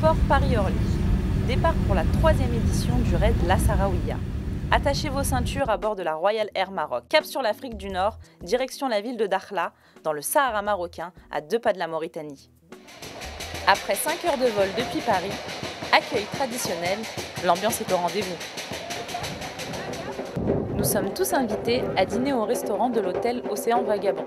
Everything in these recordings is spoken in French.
Aéroport Paris-Orly. Départ pour la 3e édition du raid La Sahraouia. Attachez vos ceintures à bord de la Royal Air Maroc. Cap sur l'Afrique du Nord, direction la ville de Dakhla, dans le Sahara marocain, à 2 pas de la Mauritanie. Après 5 heures de vol depuis Paris, accueil traditionnel, l'ambiance est au rendez-vous. Nous sommes tous invités à dîner au restaurant de l'hôtel Océan Vagabond.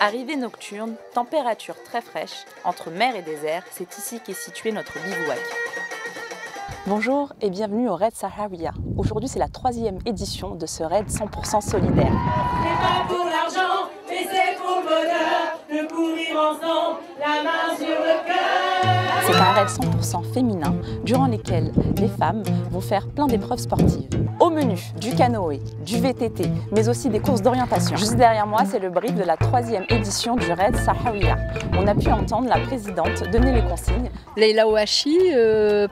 Arrivée nocturne, température très fraîche, entre mer et désert, c'est ici qu'est situé notre bivouac. Bonjour et bienvenue au raid Sahraouia. Aujourd'hui c'est la 3e édition de ce raid 100% solidaire. C'est pas pour l'argent, mais c'est pour le bonheur de courir ensemble, la main sur le cœur. C'est un raid 100% féminin, durant lesquels les femmes vont faire plein d'épreuves sportives. Au menu, du canoë, du VTT, mais aussi des courses d'orientation. Juste derrière moi, c'est le brief de la 3e édition du raid Sahraouia. On a pu entendre la présidente donner les consignes. Leila Ouachi,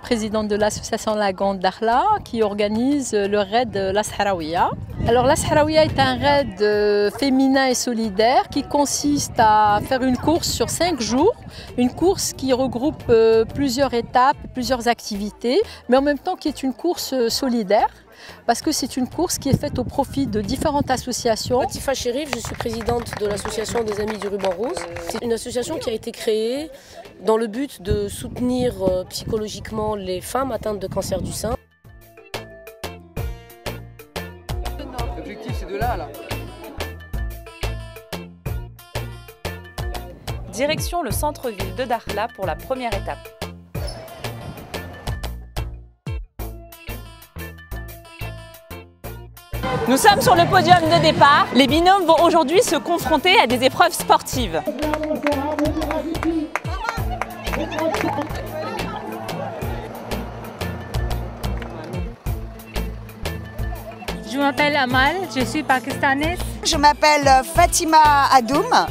présidente de l'association Lagon Dakhla, qui organise le raid La Sahraouia. Alors La Sahraouia est un raid féminin et solidaire qui consiste à faire une course sur 5 jours, une course qui regroupe plusieurs étapes, plusieurs activités, mais en même temps qui est une course solidaire. Parce que c'est une course qui est faite au profit de différentes associations. Latifa Chérif, je suis présidente de l'association des Amis du Ruban Rose. C'est une association qui a été créée dans le but de soutenir psychologiquement les femmes atteintes de cancer du sein. L'objectif c'est de là. Direction le centre-ville de Dakhla pour la première étape. Nous sommes sur le podium de départ. Les binômes vont aujourd'hui se confronter à des épreuves sportives. Je m'appelle Amal, je suis pakistanaise. Je m'appelle Fatima Adoum,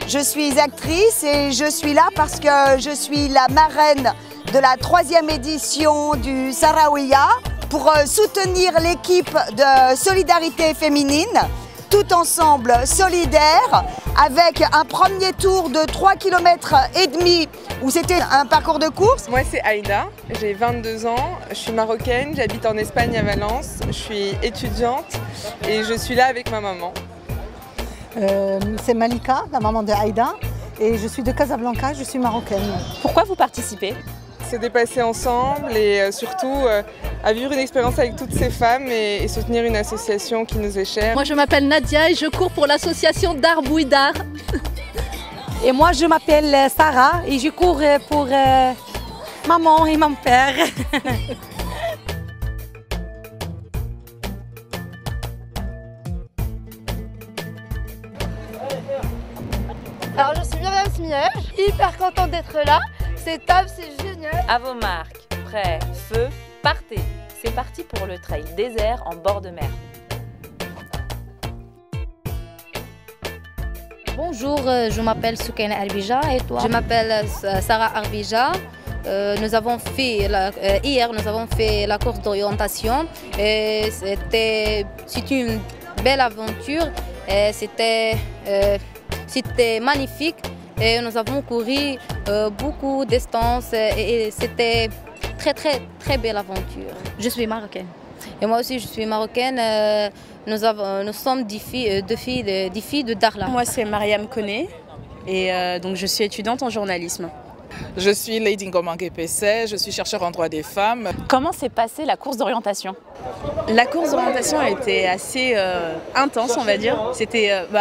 je suis actrice et je suis là parce que je suis la marraine de la 3e édition du Sahraouia pour soutenir l'équipe de solidarité féminine, tout ensemble solidaires, avec un premier tour de 3,5 km où c'était un parcours de course. Moi c'est Aïda, j'ai 22 ans, je suis marocaine, j'habite en Espagne à Valence, je suis étudiante et je suis là avec ma maman. C'est Malika, la maman de Aïda, et je suis de Casablanca, je suis marocaine. Pourquoi vous participez ? Se dépasser ensemble et surtout à vivre une expérience avec toutes ces femmes et soutenir une association qui nous est chère. Moi je m'appelle Nadia et je cours pour l'association Darbouidar. Et moi je m'appelle Sarah et je cours pour maman et mon père. Alors je suis Myriam Smiesh, hyper contente d'être là. C'est top, c'est génial. À vos marques, prêts, feu, partez. C'est parti pour le trail désert en bord de mer. Bonjour, je m'appelle Soukaina Arbija et toi? Je m'appelle Sarah Arbija. Hier, nous avons fait la course d'orientation. C'était une belle aventure. C'était magnifique. Et nous avons couru beaucoup de distances et c'était très belle aventure. Je suis marocaine. Et moi aussi je suis marocaine. Nous sommes des filles de Dakhla. Moi c'est Mariam Koné et donc je suis étudiante en journalisme. Je suis Lady Ngomangue Pessé, je suis chercheur en droit des femmes. Comment s'est passée la course d'orientation? La course d'orientation a été assez intense, on va dire.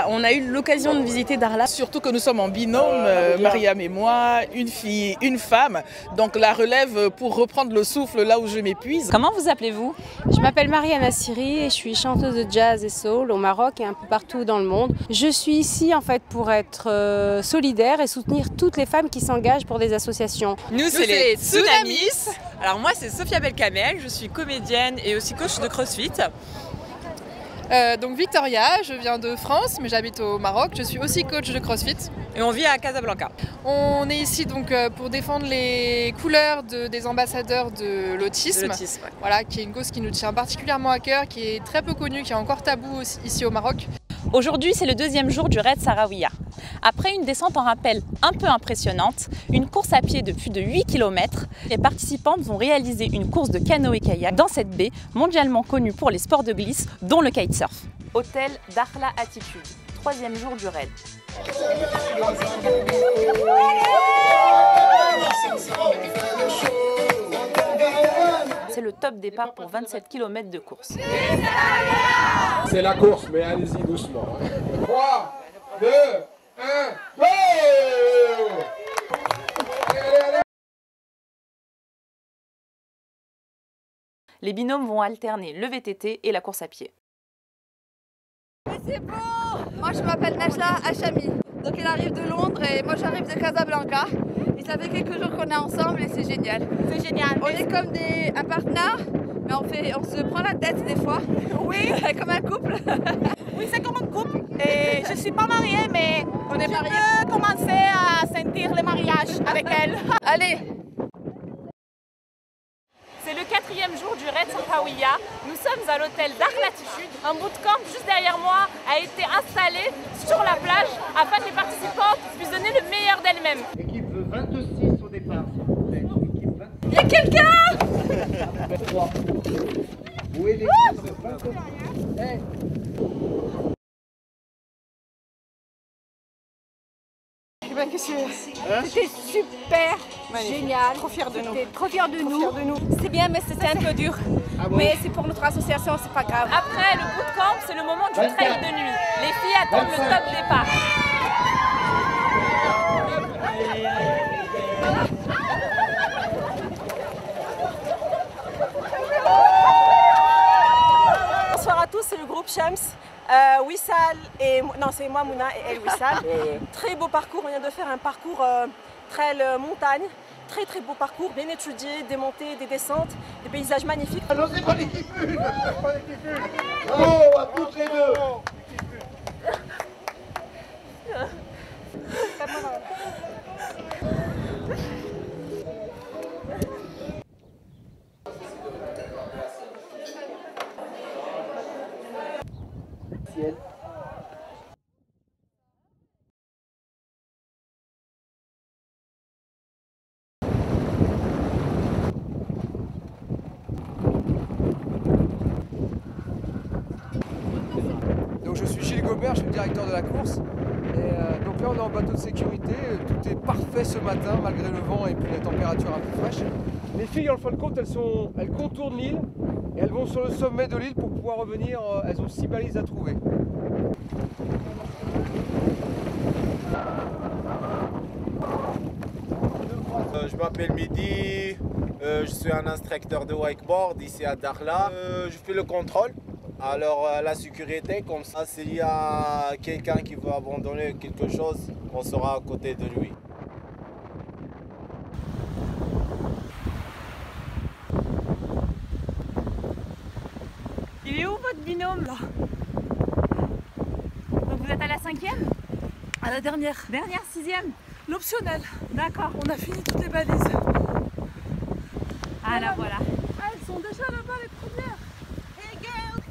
On a eu l'occasion de visiter Dakhla. Surtout que nous sommes en binôme, Mariam et moi, une fille, une femme. Donc la relève pour reprendre le souffle là où je m'épuise. Comment vous appelez-vous? Je m'appelle Mariam Assiri et je suis chanteuse de jazz et soul au Maroc et un peu partout dans le monde. Je suis ici en fait pour être solidaire et soutenir toutes les femmes qui s'engagent pour des associations. Nous c'est les Tsunamis. Alors moi c'est Sophia Belkamel, je suis comédienne et aussi coach de CrossFit. Donc Victoria, je viens de France, mais j'habite au Maroc. Je suis aussi coach de CrossFit. Et on vit à Casablanca. On est ici donc pour défendre les couleurs des ambassadeurs de l'autisme. Ouais. Voilà, qui est une cause qui nous tient particulièrement à cœur, qui est très peu connue, qui est encore tabou ici au Maroc. Aujourd'hui, c'est le deuxième jour du raid Sahraouia. Après une descente en rappel un peu impressionnante, une course à pied de plus de 8 km, les participantes vont réaliser une course de canoë-kayak dans cette baie mondialement connue pour les sports de glisse, dont le kitesurf. Hôtel Dakhla Attitude, troisième jour du raid. C'est le top départ pour 27 km de course. C'est la course, mais allez-y doucement. 3, 2, 1, go! Les binômes vont alterner le VTT et la course à pied. C'est beau! Moi je m'appelle Najla Hachami. Donc il arrive de Londres et moi j'arrive de Casablanca. Et ça fait quelques jours qu'on est ensemble et c'est génial. C'est génial. On est comme un partenaire, mais on se prend la tête des fois. Oui. Comme un couple. Oui, c'est comme un couple. Et je suis pas mariée, mais on est mariés. Je peux commencer à sentir le mariage avec elle. Allez! C'est le quatrième jour du raid Sahraouia. Nous sommes à l'hôtel Dakhla Attitude. Un bootcamp juste derrière moi a été installé sur la plage afin que les participantes puissent donner le meilleur d'elles-mêmes. Équipe 26 au départ, s'il vous plaît. Il y a quelqu'un! Où est l'équipe 26? C'était super génial. Trop fière de nous. Trop fière de nous. C'est bien, mais c'était un peu dur. Mais c'est pour notre association, c'est pas grave. Après le bootcamp, c'est le moment du trail de nuit. Les filles attendent le top départ. Bonsoir à tous, c'est le groupe Shams. Wissal et non, c'est moi Mouna et El Wissal. Très beau parcours, on vient de faire un parcours trail montagne. Très très beau parcours, bien étudié, des montées, des descentes, des paysages magnifiques. Non, c'est pas l'équipe une. Bravo à toutes les deux. Donc je suis Gilles Gobert, je suis le directeur de la course. Et donc là on est en bateau de sécurité, tout est parfait ce matin malgré le vent et puis la température un peu fraîche. Les filles en fin de compte elles contournent l'île et elles vont sur le sommet de l'île pour pouvoir revenir, elles ont 6 balises à trouver. Je m'appelle Mehdi, je suis un instructeur de wakeboard ici à Dakhla. Je fais le contrôle, alors la sécurité, comme ça s'il y a quelqu'un qui veut abandonner quelque chose, on sera à côté de lui. Il est où votre binôme là? Donc vous êtes à la 5e? À la dernière. Dernière 6e? L'optionnel. D'accord. On a fini toutes les balises. Ah là voilà. Ah, elles sont déjà là-bas les premières. Hey girls!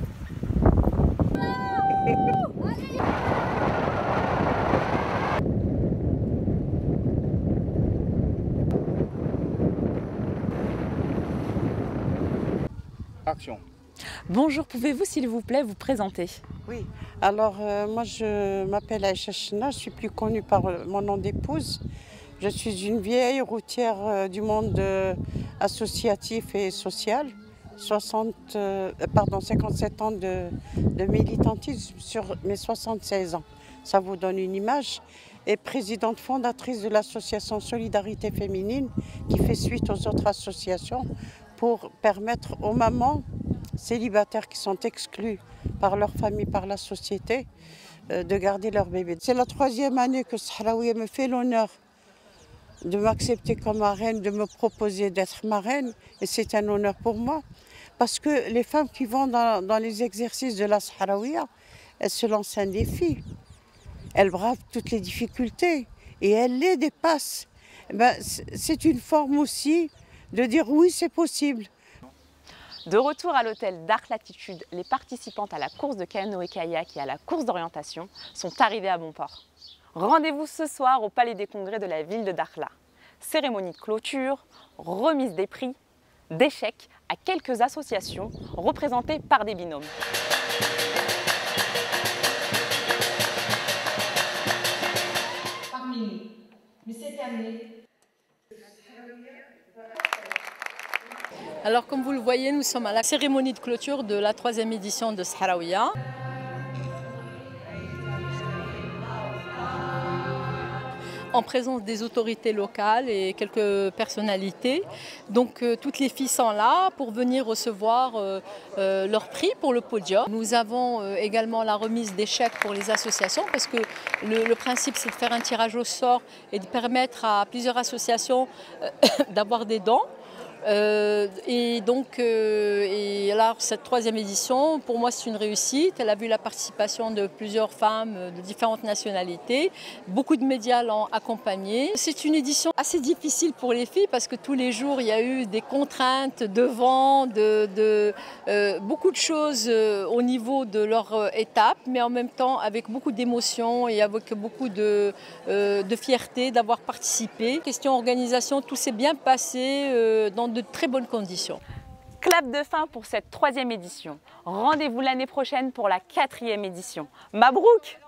Action. Bonjour, pouvez-vous s'il vous plaît vous présenter? Oui, alors moi je m'appelle Aïcha Chena, je suis plus connue par mon nom d'épouse. Je suis une vieille routière du monde associatif et social. 57 ans de militantisme sur mes 76 ans. Ça vous donne une image. Et présidente fondatrice de l'association Solidarité Féminine qui fait suite aux autres associations pour permettre aux mamans célibataires qui sont exclus par leur famille, par la société, de garder leur bébé. C'est la 3e année que Sahraouia me fait l'honneur de m'accepter comme marraine, de me proposer d'être marraine. Et c'est un honneur pour moi, Parce que les femmes qui vont dans les exercices de la Sahraouia, elles se lancent un défi. Elles bravent toutes les difficultés et elles les dépassent. C'est une forme aussi de dire oui, c'est possible. De retour à l'hôtel d'Arc Latitude, les participantes à la course de canoë-kayak et à la course d'orientation sont arrivées à bon port. Rendez-vous ce soir au Palais des Congrès de la ville de Dakhla. Cérémonie de clôture, remise des prix, des chèques à quelques associations représentées par des binômes. Parmi nous, mais cette année, Alors comme vous le voyez, nous sommes à la cérémonie de clôture de la 3e édition de Sahraouia. En présence des autorités locales et quelques personnalités. Donc toutes les filles sont là pour venir recevoir leur prix pour le podium. Nous avons également la remise des chèques pour les associations parce que le principe c'est de faire un tirage au sort et de permettre à plusieurs associations d'avoir des dons. Et alors cette 3e édition, pour moi c'est une réussite. Elle a vu la participation de plusieurs femmes de différentes nationalités. Beaucoup de médias l'ont accompagnée. C'est une édition assez difficile pour les filles parce que tous les jours il y a eu des contraintes de vent, beaucoup de choses au niveau de leur étape, mais en même temps avec beaucoup d'émotion et avec beaucoup de fierté d'avoir participé. Question organisation, tout s'est bien passé dans de très bonnes conditions. Clap de fin pour cette 3e édition. Rendez-vous l'année prochaine pour la 4e édition. Mabrouk!